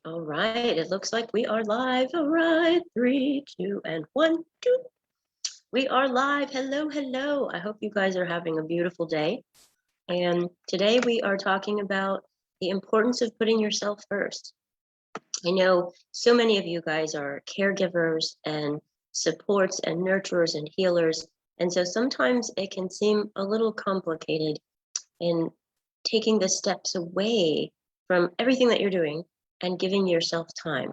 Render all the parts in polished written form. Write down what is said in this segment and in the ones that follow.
All right, it looks like we are live. All right, 3, 2, and 1, 2. We are live. Hello, hello. I hope you guys are having a beautiful day. And today we are talking about the importance of putting yourself first. I know so many of you guys are caregivers and supports and nurturers and healers. And so sometimes it can seem a little complicated in taking the steps away from everything that you're doing and giving yourself time.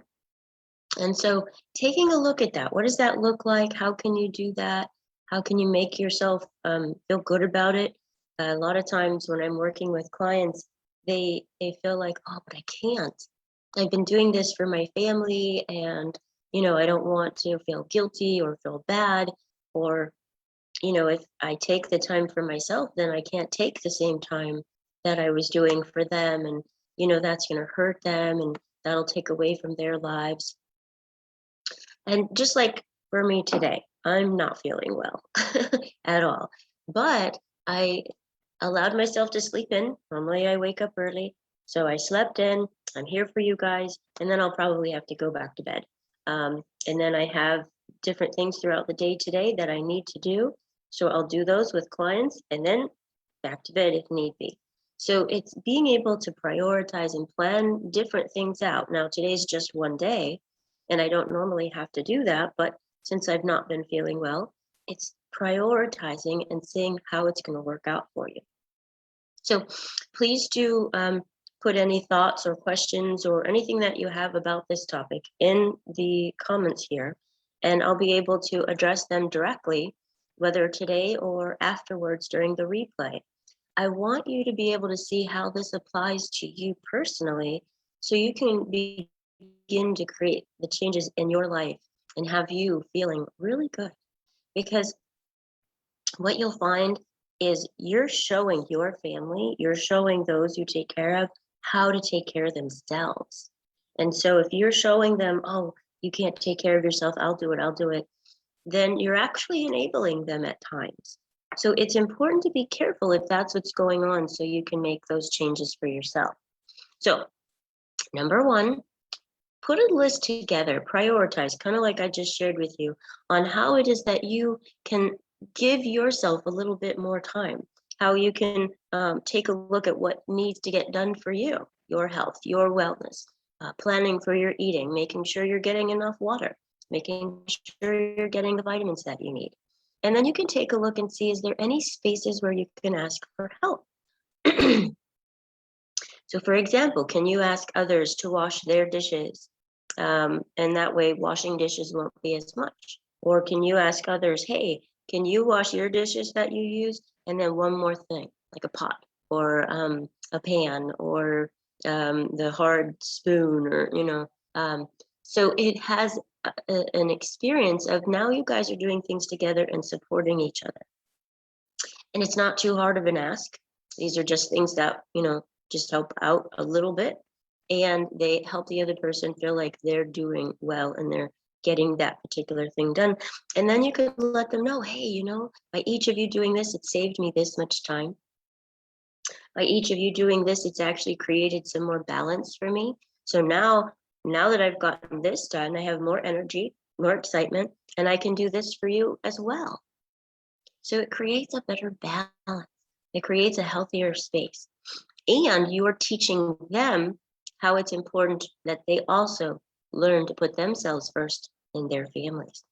And so taking a look at that, what does that look like? How can you do that? How can you make yourself feel good about it? A lot of times when I'm working with clients, they feel like, oh, but I can't. I've been doing this for my family, and I don't want to feel guilty or feel bad, or if I take the time for myself, then I can't take the same time that I was doing for them, and that's going to hurt them, and that'll take away from their lives. And just like for me today, I'm not feeling well at all. But I allowed myself to sleep in. Normally I wake up early. So I slept in. I'm here for you guys. And then I'll probably have to go back to bed. And then I have different things throughout the day today that I need to do. So I'll do those with clients and then back to bed if need be. So it's being able to prioritize and plan different things out. Now, today's just one day, and I don't normally have to do that, but since I've not been feeling well, it's prioritizing and seeing how it's going to work out for you. So please do put any thoughts or questions or anything that you have about this topic in the comments here, and I'll be able to address them directly, whether today or afterwards during the replay. I want you to be able to see how this applies to you personally, so you can begin to create the changes in your life and have you feeling really good. Because what you'll find is you're showing your family, you're showing those you take care of how to take care of themselves. And so if you're showing them, oh, you can't take care of yourself, I'll do it, then you're actually enabling them at times. So it's important to be careful if that's what's going on, so you can make those changes for yourself. So number one, put a list together, prioritize, kind of like I just shared with you, on how it is that you can give yourself a little bit more time, how you can take a look at what needs to get done for you, your health, your wellness, planning for your eating, making sure you're getting enough water, making sure you're getting the vitamins that you need. And then you can take a look and see, is there any spaces where you can ask for help? So for example, can you ask others to wash their dishes? And that way washing dishes won't be as much. Or can you ask others, hey, can you wash your dishes that you use? And then one more thing, like a pot or a pan or the hard spoon, or, so it has an experience of now you guys are doing things together and supporting each other. And it's not too hard of an ask. These are just things that, just help out a little bit, and they help the other person feel like they're doing well and they're getting that particular thing done. And then you can let them know, hey, by each of you doing this, it saved me this much time. By each of you doing this, it's actually created some more balance for me. So now that I've gotten this done, I have more energy, more excitement, and I can do this for you as well. So it creates a better balance. It creates a healthier space. And you are teaching them how it's important that they also learn to put themselves first in their families.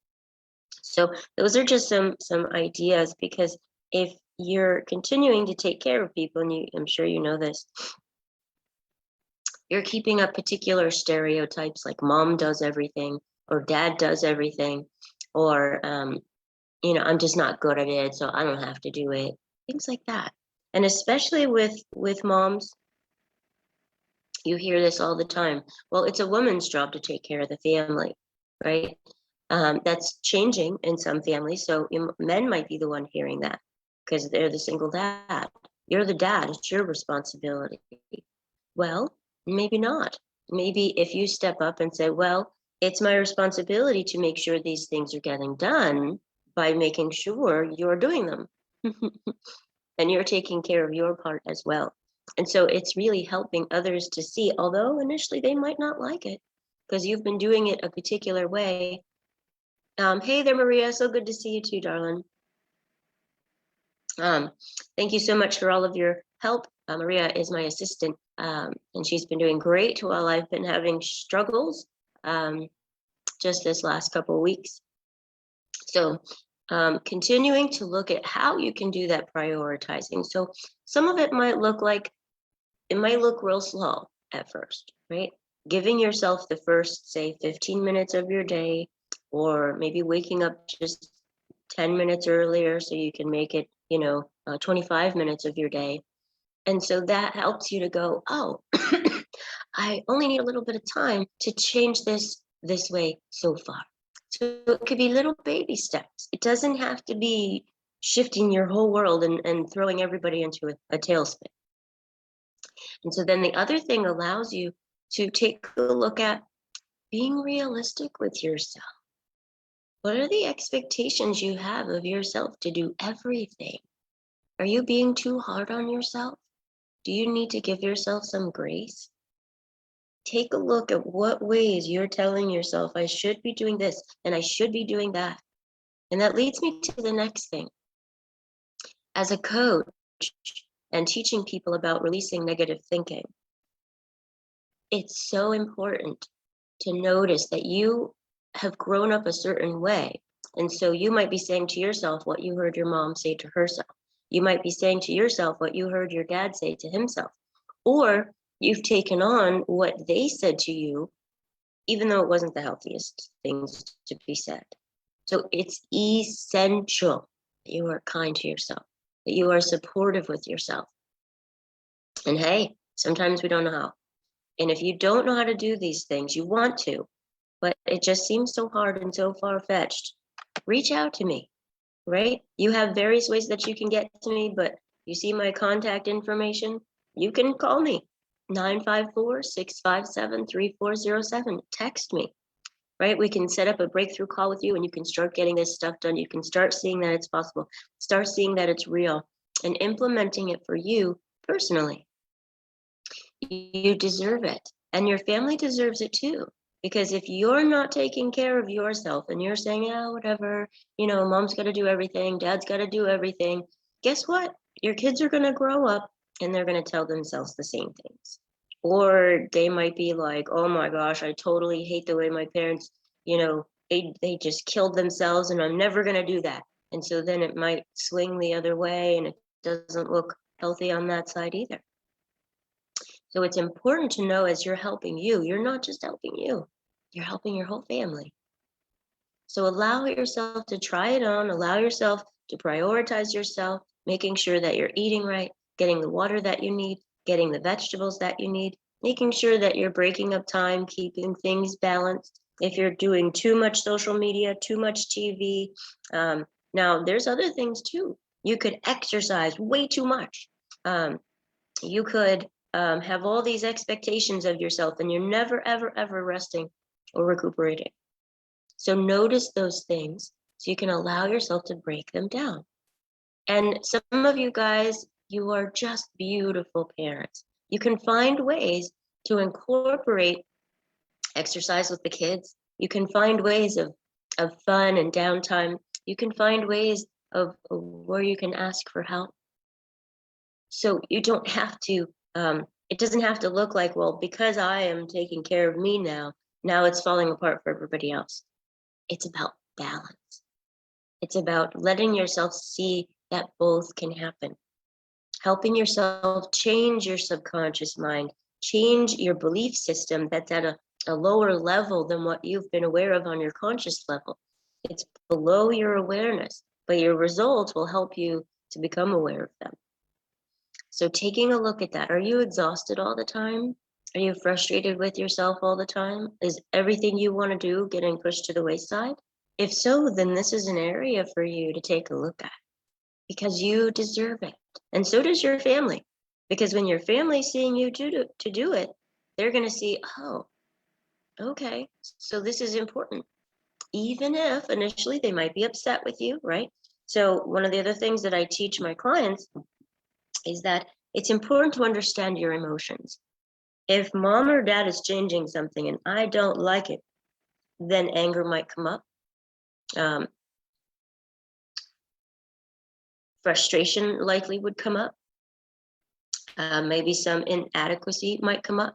So those are just some ideas, because if you're continuing to take care of people, and I'm sure you know this, you're keeping up particular stereotypes like mom does everything or dad does everything, or I'm just not good at it, so I don't have to do it, things like that. And especially with moms, you hear this all the time. Well, it's a woman's job to take care of the family, right? That's changing in some families. So men might be the one hearing that because they're the single dad. You're the dad, it's your responsibility. Well, maybe not. Maybe if you step up and say, well, it's my responsibility to make sure these things are getting done by making sure you're doing them. And you're taking care of your part as well. And so it's really helping others to see, although initially they might not like it because you've been doing it a particular way. Hey there, Maria. So good to see you too, darling. Thank you so much for all of your help. Maria is my assistant, and she's been doing great while I've been having struggles just this last couple of weeks. So continuing to look at how you can do that prioritizing. So some of it might look real slow at first, right? Giving yourself the first, say, 15 minutes of your day, or maybe waking up just 10 minutes earlier so you can make it, 25 minutes of your day. And so that helps you to go, oh, I only need a little bit of time to change this way so far. So it could be little baby steps. It doesn't have to be shifting your whole world and throwing everybody into a tailspin. And so then the other thing allows you to take a look at being realistic with yourself. What are the expectations you have of yourself to do everything? Are you being too hard on yourself? Do you need to give yourself some grace? Take a look at what ways you're telling yourself, I should be doing this and I should be doing that. And that leads me to the next thing. As a coach and teaching people about releasing negative thinking, it's so important to notice that you have grown up a certain way. And so you might be saying to yourself what you heard your mom say to herself. You might be saying to yourself what you heard your dad say to himself. Or you've taken on what they said to you, even though it wasn't the healthiest things to be said. So it's essential that you are kind to yourself, that you are supportive with yourself. And hey, sometimes we don't know how. And if you don't know how to do these things, you want to, but it just seems so hard and so far-fetched, reach out to me, right? You have various ways that you can get to me, but you see my contact information, you can call me, 954-657-3407. Text me, right? We can set up a breakthrough call with you and you can start getting this stuff done. You can start seeing that it's possible, start seeing that it's real, and implementing it for you personally. You deserve it, and your family deserves it too. Because if you're not taking care of yourself and you're saying, yeah, whatever, mom's got to do everything, dad's got to do everything, guess what? Your kids are going to grow up and they're going to tell themselves the same things. Or they might be like, oh my gosh, I totally hate the way my parents, they just killed themselves and I'm never going to do that. And so then it might swing the other way and it doesn't look healthy on that side either. So it's important to know as you're helping you, you're not just helping you, you're helping your whole family. So allow yourself to try it on, allow yourself to prioritize yourself, making sure that you're eating right, getting the water that you need, getting the vegetables that you need, making sure that you're breaking up time, keeping things balanced. If you're doing too much social media, too much TV, now there's other things too. You could exercise way too much. You could have all these expectations of yourself and you're never, ever, ever resting or recuperating. So notice those things so you can allow yourself to break them down. And some of you guys, you are just beautiful parents. You can find ways to incorporate exercise with the kids. You can find ways of fun and downtime. You can find ways of where you can ask for help. So you don't have to, it doesn't have to look like, well, because I am taking care of me now it's falling apart for everybody else. It's about balance. It's about letting yourself see that both can happen. Helping yourself change your subconscious mind, change your belief system that's at a lower level than what you've been aware of on your conscious level. It's below your awareness, but your results will help you to become aware of them. So taking a look at that, are you exhausted all the time? Are you frustrated with yourself all the time? Is everything you want to do getting pushed to the wayside? If so, then this is an area for you to take a look at because you deserve it. And so does your family. Because when your family's seeing you to do it, they're going to see, oh, okay, so this is important. Even if initially they might be upset with you, right? So one of the other things that I teach my clients is that it's important to understand your emotions. If mom or dad is changing something and I don't like it, then anger might come up. Frustration likely would come up. Maybe some inadequacy might come up.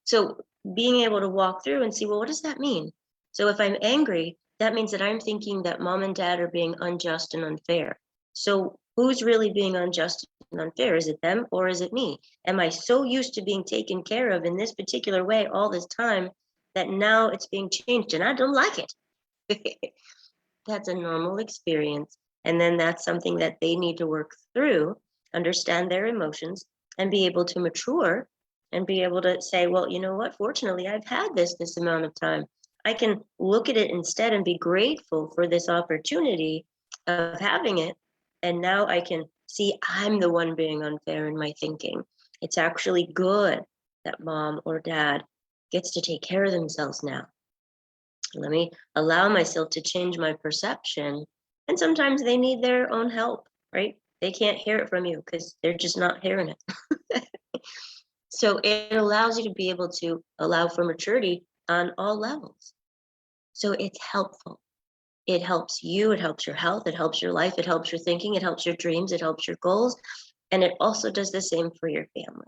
So being able to walk through and see, well, what does that mean? So if I'm angry, that means that I'm thinking that mom and dad are being unjust and unfair. So who's really being unjust and unfair? Is it them or is it me? Am I so used to being taken care of in this particular way all this time that now it's being changed and I don't like it? That's a normal experience. And then that's something that they need to work through, understand their emotions, and be able to mature and be able to say, well, you know what? Fortunately, I've had this amount of time. I can look at it instead and be grateful for this opportunity of having it. And now I can see I'm the one being unfair in my thinking. It's actually good that mom or dad gets to take care of themselves now. Let me allow myself to change my perception. And sometimes they need their own help, right? They can't hear it from you because they're just not hearing it. So it allows you to be able to allow for maturity on all levels. So it's helpful. It helps you, it helps your health, it helps your life, it helps your thinking, it helps your dreams, it helps your goals, and it also does the same for your family.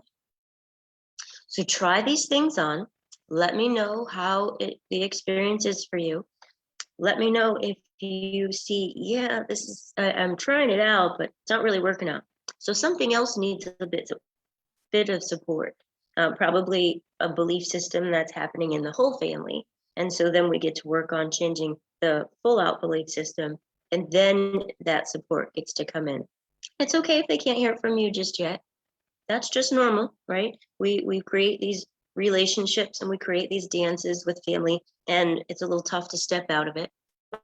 So try these things on. Let me know how the experience is for you. Let me know if you see, yeah, I'm trying it out, but it's not really working out. So something else needs a bit of support, probably a belief system that's happening in the whole family. And so then we get to work on changing the full out belief system, and then that support gets to come in. It's okay if they can't hear it from you just yet. That's just normal, right? We create these relationships and we create these dances with family, and it's a little tough to step out of it.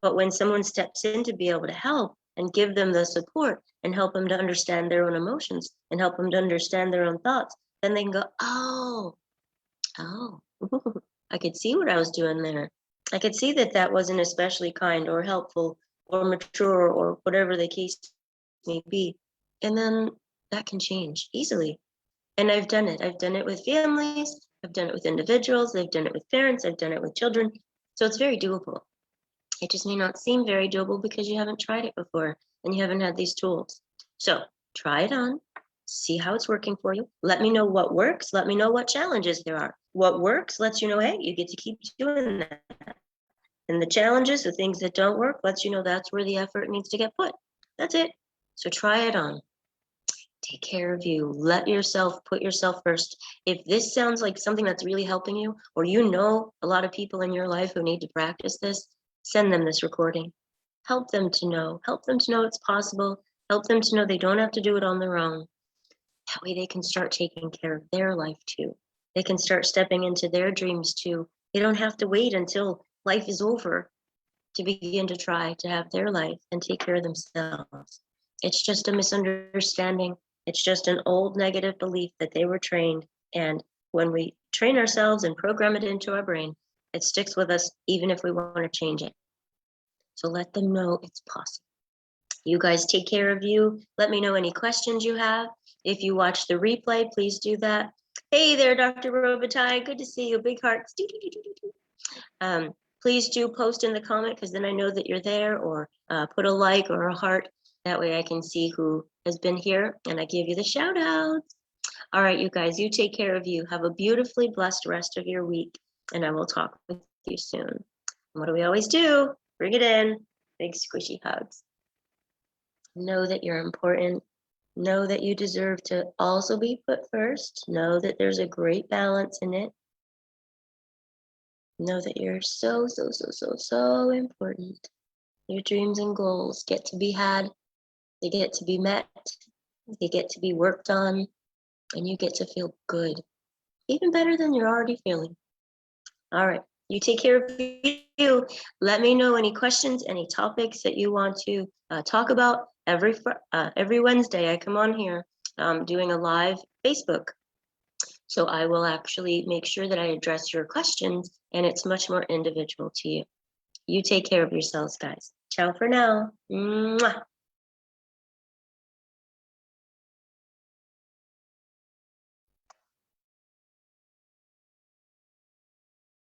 But when someone steps in to be able to help and give them the support and help them to understand their own emotions and help them to understand their own thoughts, then they can go, oh, I could see what I was doing there. I could see that that wasn't especially kind or helpful or mature or whatever the case may be. And then that can change easily. And I've done it. I've done it with families. I've done it with individuals. I've done it with parents. I've done it with children. So it's very doable. It just may not seem very doable because you haven't tried it before and you haven't had these tools. So try it on, see how it's working for you. Let me know what works. Let me know what challenges there are. What works lets you know, hey, you get to keep doing that. And the challenges, the things that don't work, lets you know that's where the effort needs to get put. That's it. So try it on. Take care of you. Let yourself put yourself first. If this sounds like something that's really helping you, or you know a lot of people in your life who need to practice this, send them this recording. Help them to know. Help them to know it's possible. Help them to know they don't have to do it on their own. That way they can start taking care of their life too. They can start stepping into their dreams too. They don't have to wait until life is over to begin to try to have their life and take care of themselves. It's just a misunderstanding. It's just an old negative belief that they were trained. And when we train ourselves and program it into our brain, it sticks with us even if we want to change it. So let them know it's possible. You guys take care of you. Let me know any questions you have. If you watch the replay, please do that. Hey there, Dr. Robitaille. Good to see you. Big hearts. Please do post in the comment because then I know that you're there, or put a like or a heart. That way I can see who has been here and I give you the shout outs. All right, you guys, you take care of you. Have a beautifully blessed rest of your week, and I will talk with you soon. And what do we always do? Bring it in. Big squishy hugs. Know that you're important. Know that you deserve to also be put first. Know that there's a great balance in it. Know that you're so important. Your dreams and goals get to be had. They get to be met. They get to be worked on. And you get to feel good. Even better than you're already feeling. All right. You take care of you. Let me know any questions, any topics that you want to talk about. Every Wednesday, I come on here doing a live Facebook. So I will actually make sure that I address your questions, and it's much more individual to you. You take care of yourselves, guys. Ciao for now. Mwah.